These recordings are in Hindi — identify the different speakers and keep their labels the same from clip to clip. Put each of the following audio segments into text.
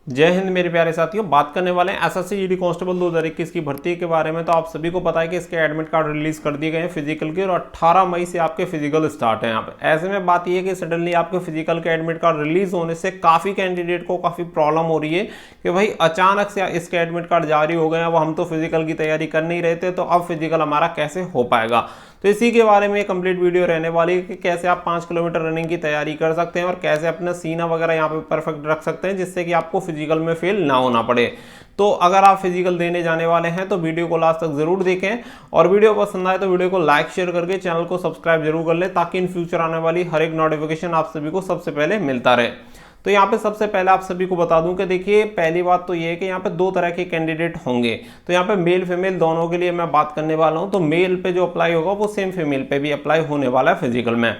Speaker 1: जय हिंद मेरे प्यारे साथियों। बात करने वाले हैं एसएससी जीडी कांस्टेबल 2021 की भर्ती के बारे में। तो आप सभी को पता है कि इसके एडमिट कार्ड रिलीज कर दिए गए हैं फिजिकल के, और 18 मई से आपके फिजिकल स्टार्ट है। यहाँ पे ऐसे में बात ये है कि सडनली आपके फिजिकल के एडमिट कार्ड रिलीज होने से काफी कैंडिडेट को काफी प्रॉब्लम हो रही है कि भाई अचानक से इसके एडमिट कार्ड जारी हो गए। अब हम तो फिजिकल की तैयारी कर नहीं रहे थे, तो अब फिजिकल हमारा कैसे हो पाएगा। तो इसी के बारे में कंप्लीट वीडियो रहने वाली है कि कैसे आप 5 किलोमीटर रनिंग की तैयारी कर सकते हैं और कैसे अपना सीना वगैरह यहाँ पे परफेक्ट रख सकते हैं, जिससे कि आपको फिजिकल में फेल ना होना पड़े। तो अगर आप फिजिकल देने जाने वाले हैं तो वीडियो को लास्ट तक जरूर देखें, और वीडियो पसंद आए तो वीडियो को लाइक शेयर करके चैनल को सब्सक्राइब जरूर कर लें, ताकि इन फ्यूचर आने वाली हर एक नोटिफिकेशन आप सभी को सबसे पहले मिलता रहे। तो यहाँ पे सबसे पहले आप सभी को बता दूं कि देखिए, पहली बात तो ये है कि यहाँ पे दो तरह के कैंडिडेट होंगे। तो यहाँ पे मेल फीमेल दोनों के लिए मैं बात करने वाला हूँ। तो मेल पे जो अप्लाई होगा वो सेम फीमेल पे भी अप्लाई होने वाला है फिजिकल में।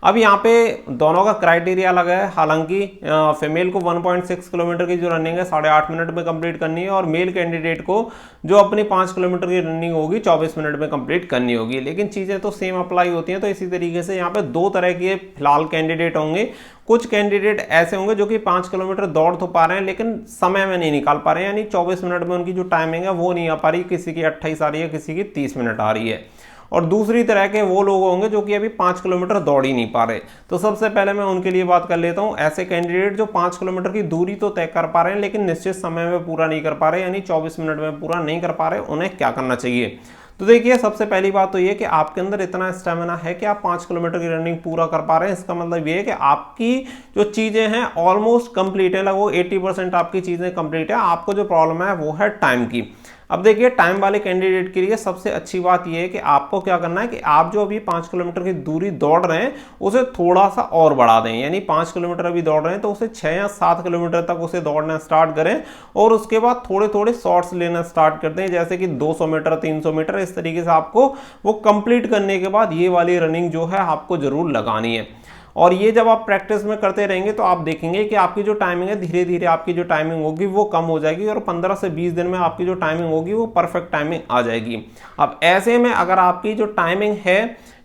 Speaker 1: अब यहाँ पे दोनों का क्राइटेरिया अलग है। हालांकि फीमेल को 1.6 किलोमीटर की जो रनिंग है 8.5 मिनट में कंप्लीट करनी है, और मेल कैंडिडेट को जो अपनी 5 किलोमीटर की रनिंग होगी 24 मिनट में कंप्लीट करनी होगी। लेकिन चीज़ें तो सेम अप्लाई होती हैं। तो इसी तरीके से यहाँ पे दो तरह के फिलहाल कैंडिडेट होंगे। कुछ कैंडिडेट ऐसे होंगे जो कि 5 किलोमीटर दौड़ तो पा रहे हैं लेकिन समय में नहीं निकाल पा रहे हैं, यानी 24 मिनट में उनकी जो टाइमिंग है वो नहीं आ पा रही। किसी की 28 आ रही है, किसी की 30 मिनट आ रही है। और दूसरी तरह के वो लोग होंगे जो कि अभी 5 किलोमीटर दौड़ ही नहीं पा रहे। तो सबसे पहले मैं उनके लिए बात कर लेता हूं। ऐसे कैंडिडेट जो 5 किलोमीटर की दूरी तो तय कर पा रहे हैं लेकिन निश्चित समय में पूरा नहीं कर पा रहे, यानी 24 मिनट में पूरा नहीं कर पा रहे, उन्हें क्या करना चाहिए। तो देखिए, सबसे पहली बात तो ये कि आपके अंदर इतना स्टेमिना है कि आप 5 किलोमीटर की रनिंग पूरा कर पा रहे हैं। इसका मतलब ये है कि आपकी जो चीजें हैं ऑलमोस्ट कंप्लीट है, लगभग 80% आपकी चीजें कंप्लीट है। आपको जो प्रॉब्लम है वो है टाइम की। अब देखिए, टाइम वाले कैंडिडेट के लिए सबसे अच्छी बात यह है कि आपको क्या करना है कि आप जो अभी 5 किलोमीटर की दूरी दौड़ रहे हैं उसे थोड़ा सा और बढ़ा दें। यानी 5 किलोमीटर अभी दौड़ रहे हैं तो उसे 6 या 7 किलोमीटर तक उसे दौड़ना स्टार्ट करें, और उसके बाद थोड़े थोड़े शॉर्ट्स लेना स्टार्ट कर दें, जैसे कि 200 मीटर 300 मीटर। इस तरीके से आपको वो कंप्लीट करने के बाद ये वाली रनिंग जो है आपको जरूर लगानी है। और ये जब आप प्रैक्टिस में करते रहेंगे तो आप देखेंगे कि आपकी जो टाइमिंग है धीरे धीरे आपकी जो टाइमिंग होगी वो कम हो जाएगी, और 15 से 20 दिन में आपकी जो टाइमिंग होगी वो परफेक्ट टाइमिंग आ जाएगी। अब ऐसे में अगर आपकी जो टाइमिंग है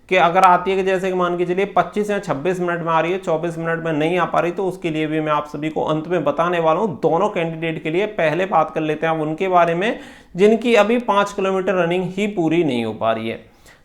Speaker 1: कि अगर आती है कि जैसे कि मान के चलिए 25 या 26 मिनट में आ रही है, 24 मिनट में नहीं आ पा रही, तो उसके लिए भी मैं आप सभी को अंत में बताने वाला हूं। दोनों कैंडिडेट के लिए पहले बात कर लेते हैं हम उनके बारे में जिनकी अभी 5 किलोमीटर रनिंग ही पूरी नहीं हो पा रही है।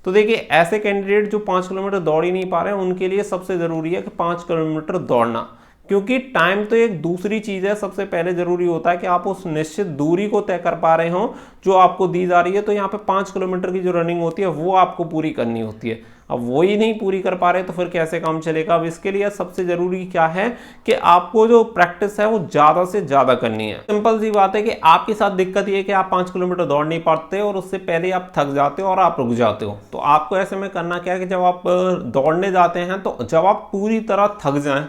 Speaker 1: तो देखिए, ऐसे कैंडिडेट जो 5 किलोमीटर दौड़ ही नहीं पा रहे हैं उनके लिए सबसे जरूरी है कि 5 किलोमीटर दौड़ना, क्योंकि टाइम तो एक दूसरी चीज है। सबसे पहले जरूरी होता है कि आप उस निश्चित दूरी को तय कर पा रहे हो जो आपको दी जा रही है। तो यहाँ पे 5 किलोमीटर की जो रनिंग होती है वो आपको पूरी करनी होती है। अब वो ही नहीं पूरी कर पा रहे तो फिर कैसे काम चलेगा। अब इसके लिए सबसे जरूरी क्या है कि आपको जो प्रैक्टिस है वो ज्यादा से ज्यादा करनी है। सिंपल सी बात है कि आपके साथ दिक्कत ये है कि आप 5 किलोमीटर दौड़ नहीं पाते और उससे पहले आप थक जाते हो और आप रुक जाते हो। तो आपको ऐसे में करना क्या है कि जब आप दौड़ने जाते हैं तो जब आप पूरी तरह थक जाएं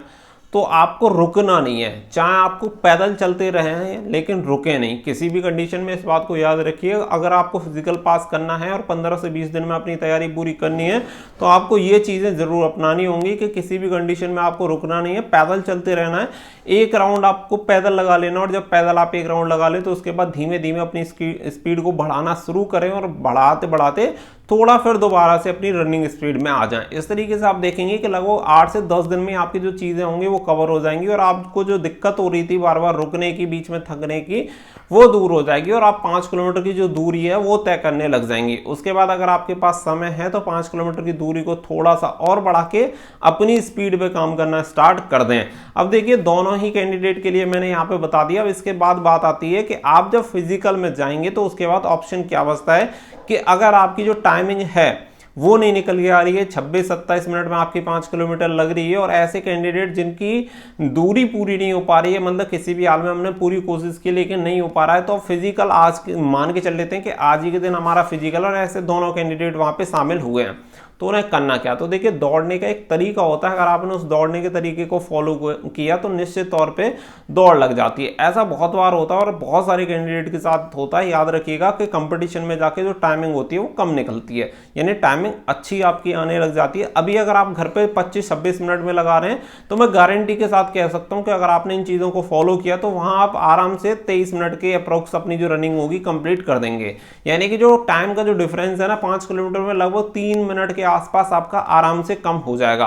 Speaker 1: तो आपको रुकना नहीं है। चाहे आपको पैदल चलते रहे लेकिन रुके नहीं किसी भी कंडीशन में। इस बात को याद रखिए, अगर आपको फिजिकल पास करना है और 15 से 20 दिन में अपनी तैयारी पूरी करनी है तो आपको ये चीजें जरूर अपनानी होंगी कि किसी भी कंडीशन में आपको रुकना नहीं है, पैदल चलते रहना है। एक राउंड आपको पैदल लगा लेना, और जब पैदल आप एक राउंड लगा ले तो उसके बाद धीमे धीमे अपनी स्पीड को बढ़ाना शुरू करें, और बढ़ाते बढ़ाते थोड़ा फिर दोबारा से अपनी रनिंग स्पीड में आ जाएं। इस तरीके से आप देखेंगे कि लगभग 8 से 10 दिन में आपकी जो चीजें होंगी वो कवर हो जाएंगी, और आपको जो दिक्कत हो रही थी बार बार रुकने की, बीच में थकने की, वो दूर हो जाएगी, और आप 5 किलोमीटर की जो दूरी है वो तय करने लग जाएंगी। उसके बाद अगर आपके पास समय है तो 5 किलोमीटर की दूरी को थोड़ा सा और बढ़ा के अपनी स्पीड पे काम करना स्टार्ट कर दें। अब देखिए, दोनों ही कैंडिडेट के लिए मैंने यहाँ पे बता दिया। अब इसके बाद बात आती है कि आप जब फिजिकल में जाएंगे तो उसके बाद ऑप्शन क्या बचता है कि अगर आपकी जो टाइमिंग है वो नहीं निकल के आ रही है, 26-27 मिनट में आपकी 5 किलोमीटर लग रही है, और ऐसे कैंडिडेट जिनकी दूरी पूरी नहीं हो पा रही है, मतलब किसी भी हाल में हमने पूरी कोशिश की लेकिन नहीं हो पा रहा है, तो फिजिकल आज मान के चल लेते हैं कि आज ही के दिन हमारा फिजिकल, और ऐसे दोनों कैंडिडेट वहां पे शामिल हुए हैं। तो उन्हें करना क्या। तो देखिए, दौड़ने का एक तरीका होता है। अगर आपने उस दौड़ने के तरीके को फॉलो किया तो निश्चित तौर पे दौड़ लग जाती है। ऐसा बहुत बार होता है और बहुत सारे कैंडिडेट के साथ होता है। याद रखिएगा कि कंपटीशन में जाके जो टाइमिंग होती है वो कम निकलती है, यानी टाइमिंग अच्छी आपकी आने लग जाती है। अभी अगर आप घर पे 25-26 मिनट में लगा रहे हैं तो मैं गारंटी के साथ कह सकता हूं कि अगर आपने इन चीजों को फॉलो किया तो वहां आप आराम से 23 मिनट के अप्रोक्स अपनी जो रनिंग होगी कंप्लीट कर देंगे। यानी कि जो टाइम का जो डिफरेंस है ना 5 किलोमीटर में, लगभग 3 मिनट के आसपास आपका आराम से कम हो जाएगा।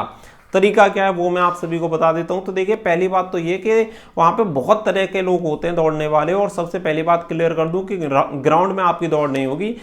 Speaker 1: तरीका क्या है वो मैं आप सभी को बता देता हूं। तो देखिए, पहली बात तो ये कि वहां पे बहुत तरह के लोग होते हैं दौड़ने वाले, और सबसे पहली बात क्लियर कर दूं कि ग्राउंड में आपकी दौड़ नहीं होगी।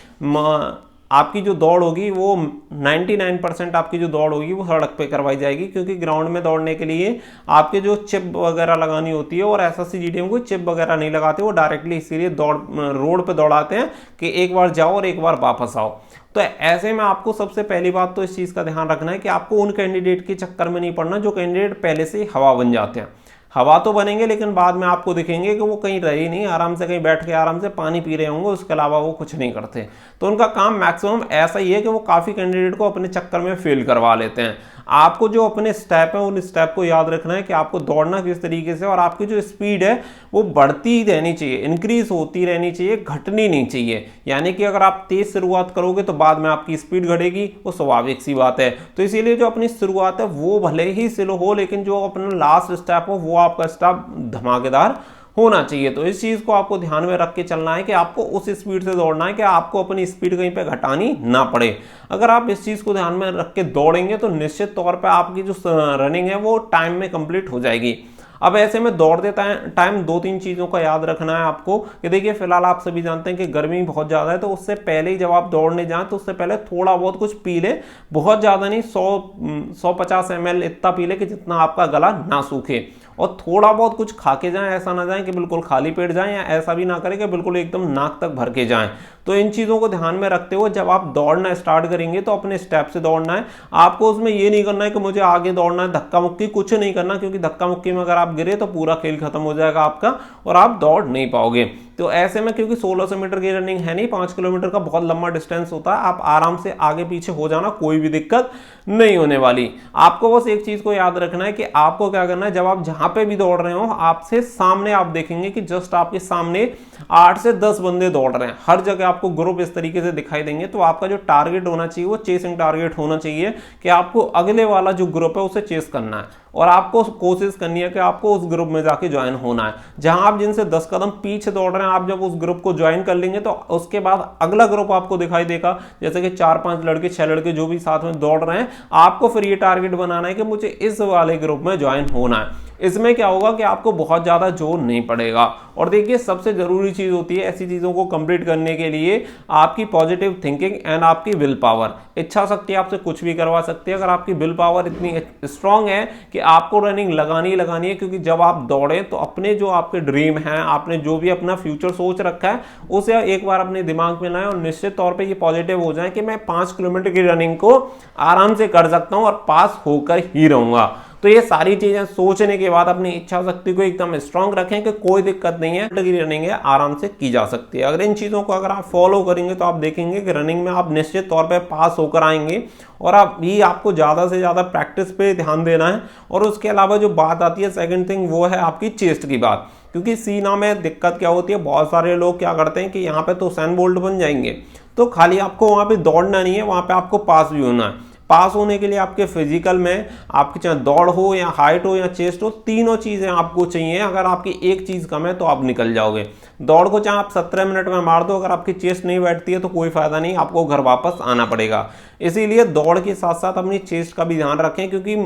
Speaker 1: आपकी जो दौड़ होगी वो 99% आपकी जो दौड़ होगी वो सड़क पे करवाई जाएगी, क्योंकि ग्राउंड में दौड़ने के लिए आपके जो चिप वगैरह लगानी होती है, और एसएससी जीडी में कोई चिप वगैरह नहीं लगाते, वो डायरेक्टली इसीलिए रोड पे दौड़ाते हैं कि एक बार जाओ और एक बार वापस आओ। तो ऐसे में आपको सबसे पहली बात तो इस चीज का ध्यान रखना है कि आपको उन कैंडिडेट के चक्कर में नहीं पड़ना जो कैंडिडेट पहले से ही हवा बन जाते हैं। हवा तो बनेंगे लेकिन बाद में आपको दिखेंगे कि वो कहीं रहे नहीं, आराम से कहीं बैठ के आराम से पानी पी रहे होंगे, उसके अलावा वो कुछ नहीं करते। तो उनका काम मैक्सिमम ऐसा ही है कि वो काफी कैंडिडेट को अपने चक्कर में फेल करवा लेते हैं। आपको जो अपने स्टेप है उन स्टेप को याद रखना है कि आपको दौड़ना किस तरीके से, और आपकी जो स्पीड है वो बढ़ती ही रहनी चाहिए, इंक्रीज होती रहनी चाहिए, घटनी नहीं चाहिए। यानी कि अगर आप तेज शुरुआत करोगे तो बाद में आपकी स्पीड घटेगी, वो स्वाभाविक सी बात है। तो इसीलिए जो अपनी शुरुआत है वो भले ही स्लो हो, लेकिन जो अपना लास्ट स्टेप हो वो आपका स्टेप धमाकेदार होना चाहिए। तो इस चीज को आपको ध्यान में रख के चलना है कि आपको उस स्पीड से दौड़ना है कि आपको अपनी स्पीड कहीं पे घटानी ना पड़े। अगर आप इस चीज को ध्यान में रख के दौड़ेंगे तो निश्चित तौर पे आपकी जो रनिंग है वो टाइम में कंप्लीट हो जाएगी। अब ऐसे में दौड़ते टाइम 2-3 चीजों का याद रखना है आपको कि देखिए, फिलहाल आप सभी जानते हैं कि गर्मी बहुत ज्यादा है, तो उससे पहले ही जब आप दौड़ने जाएं तो उससे पहले थोड़ा बहुत कुछ पी ले, बहुत ज्यादा नहीं, 100-150 ml इतना पी ले कि जितना आपका गला ना सूखे, और थोड़ा बहुत कुछ खा के जाएं। ऐसा ना जाए कि बिल्कुल खाली पेट जाएं, या ऐसा भी ना करें कि बिल्कुल एकदम नाक तक भर के जाएं। तो इन चीजों को ध्यान में रखते हुए जब आप दौड़ना स्टार्ट करेंगे तो अपने स्टेप से दौड़ना है। आपको उसमें ये नहीं करना है कि मुझे आगे दौड़ना है, धक्का मुक्की कुछ नहीं करना, क्योंकि धक्का मुक्की में अगर आप गिरे तो पूरा खेल खत्म हो जाएगा आपका और आप दौड़ नहीं पाओगे। तो ऐसे में क्योंकि 1600 मीटर की रनिंग है नहीं, 5 किलोमीटर का बहुत लंबा डिस्टेंस होता है, आप आराम से आगे पीछे हो जाना, कोई भी दिक्कत नहीं होने वाली। आपको बस एक चीज को याद रखना है कि आपको क्या करना है, जब आप जहां पे भी दौड़ रहे हो आपसे सामने आप देखेंगे कि जस्ट आपके सामने 8 से 10 बंदे दौड़ रहे हैं। हर जगह आपको ग्रुप इस तरीके से दिखाई देंगे। तो आपका जो टारगेट होना चाहिए वो चेसिंग टारगेट होना चाहिए कि आपको अगले वाला जो ग्रुप है उसे चेस करना है, और आपको कोशिश करनी है कि आपको उस ग्रुप में जाके ज्वाइन होना है। जहां आप जिनसे 10 कदम पीछे दौड़ रहे हैं, आप जब उस ग्रुप को ज्वाइन कर लेंगे तो उसके बाद अगला ग्रुप आपको दिखाई देगा, जैसे कि 4-5 लड़के 6 लड़के जो भी साथ में दौड़ रहे हैं, आपको फिर ये टारगेट बनाना है कि मुझे इस वाले ग्रुप में ज्वाइन होना है। इसमें क्या होगा कि आपको बहुत ज्यादा जोर नहीं पड़ेगा। और देखिए, सबसे जरूरी चीज होती है ऐसी चीजों को कंप्लीट करने के लिए आपकी पॉजिटिव थिंकिंग एंड आपकी विल पावर। इच्छा शक्ति आपसे कुछ भी करवा सकती है अगर आपकी विल पावर इतनी स्ट्रांग है कि आपको रनिंग लगानी ही लगानी है। क्योंकि जब आप दौड़े तो अपने जो आपके ड्रीम है, आपने जो भी अपना फ्यूचर सोच रखा है, उसे एक बार अपने दिमाग में लाएं और निश्चित तौर पर ये पॉजिटिव हो जाए कि मैं 5 किलोमीटर की रनिंग को आराम से कर सकता हूं और पास होकर ही रहूंगा। तो ये सारी चीजें सोचने के बाद अपनी इच्छा शक्ति को एकदम स्ट्रांग रखें कि कोई दिक्कत नहीं है, रनिंग है आराम से की जा सकती है। अगर इन चीजों को अगर आप फॉलो करेंगे तो आप देखेंगे कि रनिंग में आप निश्चित तौर पे पास होकर आएंगे। और आपको ज्यादा से ज्यादा प्रैक्टिस पे ध्यान देना है। और उसके अलावा जो बात आती है सेकंड थिंग, वो है आपकी चेस्ट की बात। क्योंकि सीना में दिक्कत क्या होती है, बहुत सारे लोग क्या करते हैं कि यहाँ पे तो उसैन बोल्ट बन जाएंगे, तो खाली आपको वहां पे दौड़ना नहीं है, वहां पे आपको पास भी होना है। पास होने के लिए आपके फिजिकल में आपकी चाहे दौड़ हो या हाइट हो या चेस्ट हो, तीनों चीजें आपको चाहिए। अगर आपकी एक चीज कम है तो आप निकल जाओगे। दौड़ को चाहे आप 17 मिनट में मार दो, अगर आपकी चेस्ट नहीं बैठती है तो कोई फायदा नहीं, आपको घर वापस आना पड़ेगा। इसीलिए दौड़ के साथ साथ अपनी चेस्ट का भी ध्यान रखें, क्योंकि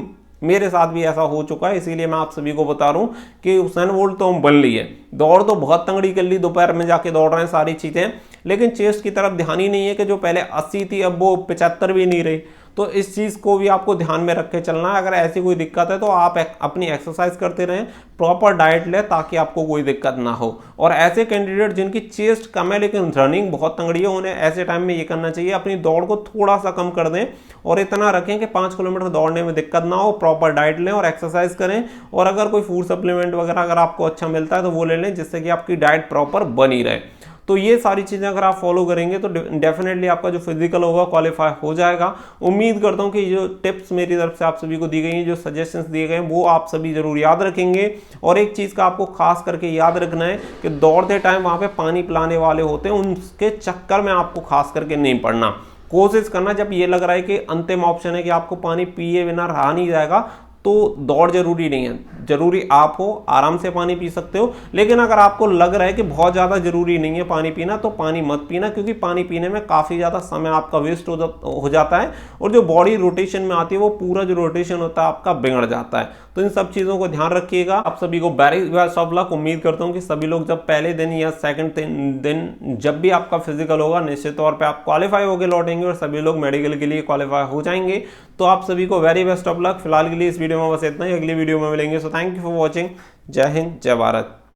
Speaker 1: मेरे साथ भी ऐसा हो चुका है। इसीलिए मैं आप सभी को बता रहा हूं कि उसैन बोल्ट तो हम बन लिए, दौड़ तो बहुत तंगड़ी कर ली, दोपहर में जाके दौड़ रहे हैं सारी चीजें, लेकिन चेस्ट की तरफ ध्यान ही नहीं है कि जो पहले 80 थी अब वो 75 भी नहीं रही। तो इस चीज को भी आपको ध्यान में रख के चलना है। अगर ऐसी कोई दिक्कत है तो आप अपनी एक्सरसाइज करते रहें, प्रॉपर डाइट लें ताकि आपको कोई दिक्कत ना हो। और ऐसे कैंडिडेट जिनकी चेस्ट कम है लेकिन रनिंग बहुत तंगड़ी है, उन्हें ऐसे टाइम में ये करना चाहिए, अपनी दौड़ को थोड़ा सा कम कर दें और इतना रखें कि 5 किलोमीटर दौड़ने में दिक्कत ना हो। प्रॉपर डाइट लें और एक्सरसाइज करें, और अगर कोई फूड सप्लीमेंट वगैरह अगर आपको अच्छा मिलता है तो वो ले लें, जिससे कि आपकी डाइट प्रॉपर बनी रहे। तो ये सारी चीजें अगर आप फॉलो करेंगे तो डेफिनेटली आपका जो फिजिकल होगा क्वालिफाई हो जाएगा। उम्मीद करता हूं कि जो टिप्स मेरी तरफ से आप सभी को दी गई हैं, जो सजेशंस दिए गए हैं, वो आप सभी जरूर याद रखेंगे। और एक चीज का आपको खास करके याद रखना है कि दौड़ते टाइम वहां पे पानी पिलाने वाले होते हैं, उनके चक्कर में आपको खास करके नहीं पड़ना। कोशिश करना, जब ये लग रहा है कि अंतिम ऑप्शन है कि आपको पानी पिए बिना रहा नहीं जाएगा, तो दौड़ जरूरी नहीं है, जरूरी आप हो आराम से पानी पी सकते हो। लेकिन अगर आपको लग रहा है कि बहुत ज़्यादा जरूरी नहीं है पानी पीना, तो पानी मत पीना, क्योंकि पानी पीने में काफ़ी ज़्यादा समय आपका वेस्ट हो जाता है और जो बॉडी रोटेशन में आती है वो पूरा जो रोटेशन होता है आपका बिगड़ जाता है। तो इन सब चीज़ों को ध्यान रखिएगा। आप सभी को वेरी बेस्ट ऑफ लक। उम्मीद करता हूँ कि सभी लोग जब पहले दिन या सेकंड दिन जब भी आपका फिजिकल होगा निश्चित तौर पे आप क्वालिफाई होकर लौटेंगे और सभी लोग मेडिकल के लिए क्वालिफाई हो जाएंगे। तो आप सभी को वेरी बेस्ट ऑफ लक। फिलहाल के लिए इस वीडियो में बस इतना ही, अगली वीडियो में मिलेंगे। So thank you for watching. जय हिंद, जय भारत।